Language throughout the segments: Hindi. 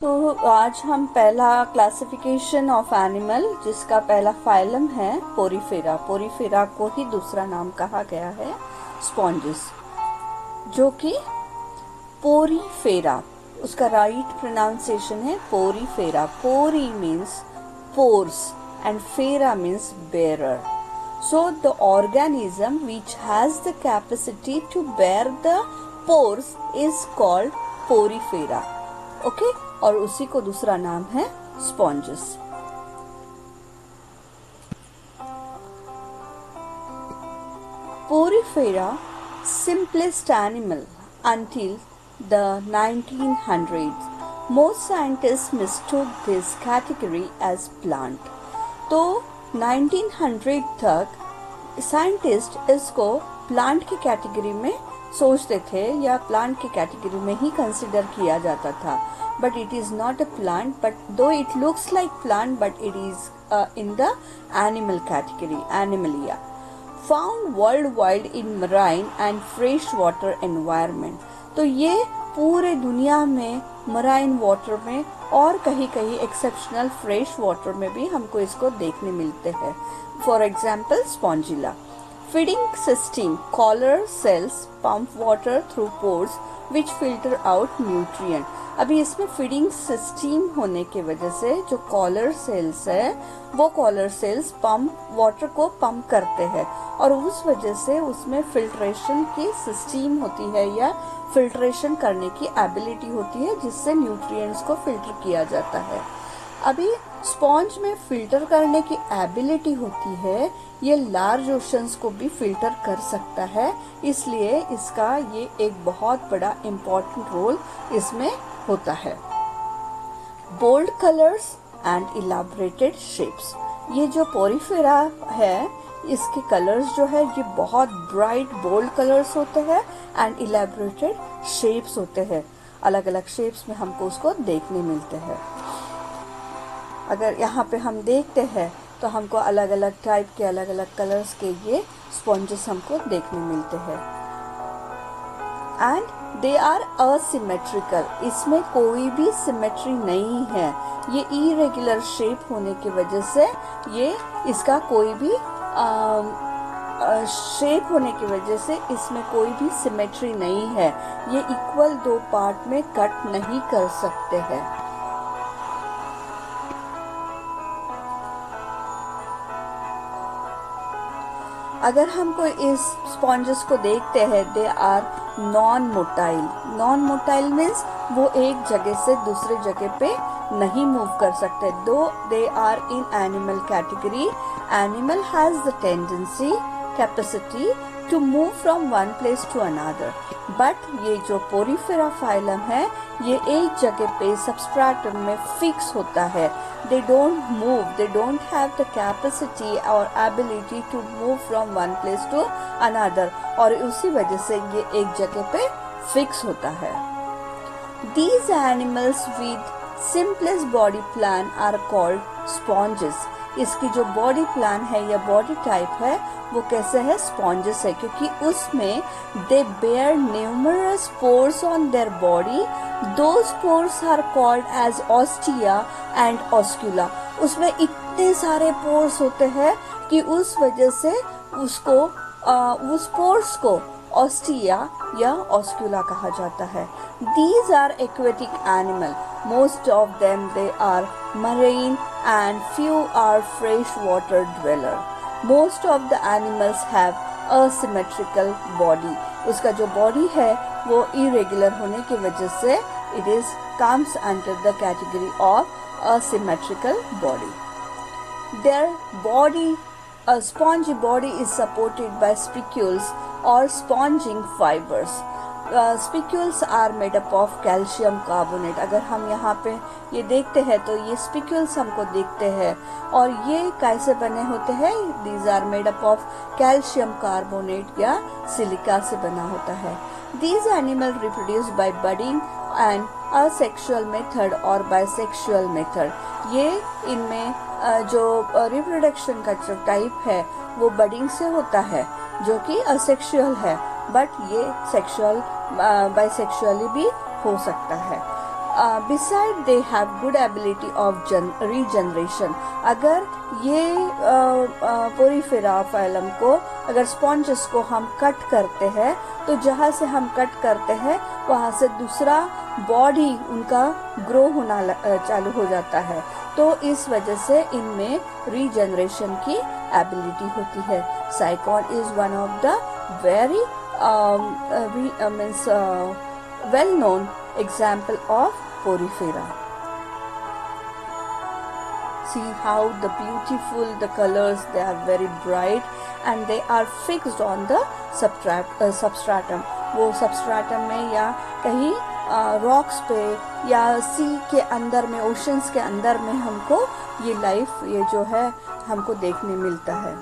तो आज हम पहला क्लासिफिकेशन ऑफ एनिमल जिसका पहला फाइलम है पोरीफेरा। पोरीफेरा को ही दूसरा नाम कहा गया है स्पॉन्जेस, जो कि पोरीफेरा, उसका राइट प्रोनाउंसिएशन है पोरीफेरा। पोरी मीन्स पोर्स एंड फेरा means bearer. So the organism which has the capacity to bear the pores is called porifera. Okay? और उसी को दूसरा नाम है sponges. Porifera, simplest animal until the 1900s. Most scientists mistook this category as plant. तो 1900 तक साइंटिस्ट इसको प्लांट की कैटेगरी में सोचते थे या प्लांट की कैटेगरी में ही कंसिडर किया जाता था, but it is not a plant, but though it looks like plant, but it is in the animal category, Animalia, found world wide in marine and fresh water environment. तो ये पूरे दुनिया में मराइन वाटर में और कहीं कहीं एक्सेप्शनल फ्रेश वाटर में भी हमको इसको देखने मिलते हैं। For example Spongilla. Feeding system, collar cells pump water through pores which filter out nutrient. अभी इसमें फीडिंग सिस्टम होने की वजह से जो कॉलर सेल्स है वो कॉलर सेल्स पंप वाटर को पंप करते हैं और उस वजह से उसमें फिल्ट्रेशन की सिस्टम होती है या फिल्ट्रेशन करने की एबिलिटी होती है जिससे न्यूट्रिएंट्स को फिल्टर किया जाता है। अभी स्पॉन्ज में फिल्टर करने की एबिलिटी होती है, ये लार्ज ओशंस को भी फिल्टर कर सकता है, इसलिए इसका ये एक बहुत बड़ा इम्पोर्टेंट रोल इसमें होता है। Bold colours and elaborated shapes. ये जो पोरीफेरा है इसके कलर्स जो है ये बहुत ब्राइट बोल्ड कलर्स होते हैं एंड इलेबोरेटेड शेप्स होते हैं। अलग अलग शेप्स में हमको उसको देखने मिलते हैं। अगर यहाँ पे हम देखते हैं तो हमको अलग अलग टाइप के अलग अलग कलर्स के ये स्पॉन्जेस हमको देखने मिलते हैं एंड दे आर असिमेट्रिकल। इसमें कोई भी सिमेट्री नहीं है, ये इरेगुलर शेप होने की वजह से ये इसका कोई भी शेप होने की वजह से इसमें कोई भी सिमेट्री नहीं है। ये इक्वल दो पार्ट में कट नहीं कर सकते हैं। अगर हमको इस स्पॉन्जेस को देखते हैं, they are non motile. Non motile means वो एक जगह से दूसरे जगह पे नहीं मूव कर सकते। Though they are in animal category, animal has the tendency capacity to move from one place to another, but ये जो पोरीफेरा फाइलम है ये एक जगह पे सबस्ट्रेटम में फिक्स होता है। They don't move, they don't have the capacity और ability to move from one place to another, और उसी वजह से ये एक जगह पे फिक्स होता है। These animals with simplest body plan are called sponges. इसकी जो बॉडी प्लान है या बॉडी टाइप है वो कैसे है, स्पॉन्जेस है, क्योंकि उसमें they bear numerous pores on their body. Those pores are called as ostia and oscula. उसमें इतने सारे पोर्स होते हैं कि उस वजह से उसको उस पोर्स को ऑस्टिया या ऑस्क्यूला कहा जाता है। These are aquatic animal. Most of them they are marine and few are freshwater dweller. Most of the animals have asymmetrical body. उसका जो बॉडी है वो irregular होने की वजह से it is comes under the category of asymmetrical body. Their body, a spongy body is supported by spicules or sponging fibers. Spicules are made up of calcium carbonate. अगर हम यहाँ पे ये देखते हैं तो ये spicules हमको दिखते हैं और ये कैसे बने होते हैं, these are made up of calcium carbonate या सिलिका से बना होता है। These animals reproduce by budding and asexual method or bisexual method. ये इनमें जो रिप्रोडक्शन का जो टाइप है वो बडिंग से होता है जो कि असेक्सुअल है, बट ये सेक्सुअल बाइसेक्सुअली भी हो सकता है। beside they have good ability of regeneration. अगर ये पोरीफेरा फाइलम को, अगर स्पॉन्जेस को हम कट करते हैं तो जहाँ से हम कट करते हैं वहाँ से दूसरा बॉडी उनका ग्रो होना चालू हो जाता है, तो इस वजह से इनमें रीजनरेशन की एबिलिटी होती है. साइकॉन is one of the very well known example of porifera. See how the beautiful the colors, they are very bright and they are fixed on the substratum. वो substratum में या कहीं rocks पे या sea के अंदर में, oceans के अंदर में हमको ये life ये जो है हमको देखने मिलता है.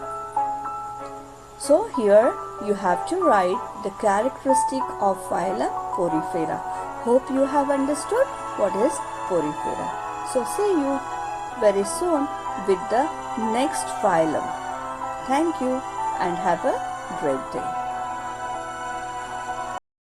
So here you have to write the characteristic of phylum Porifera. Hope you have understood what is Porifera. So see you very soon with the next phylum. Thank you and have a great day.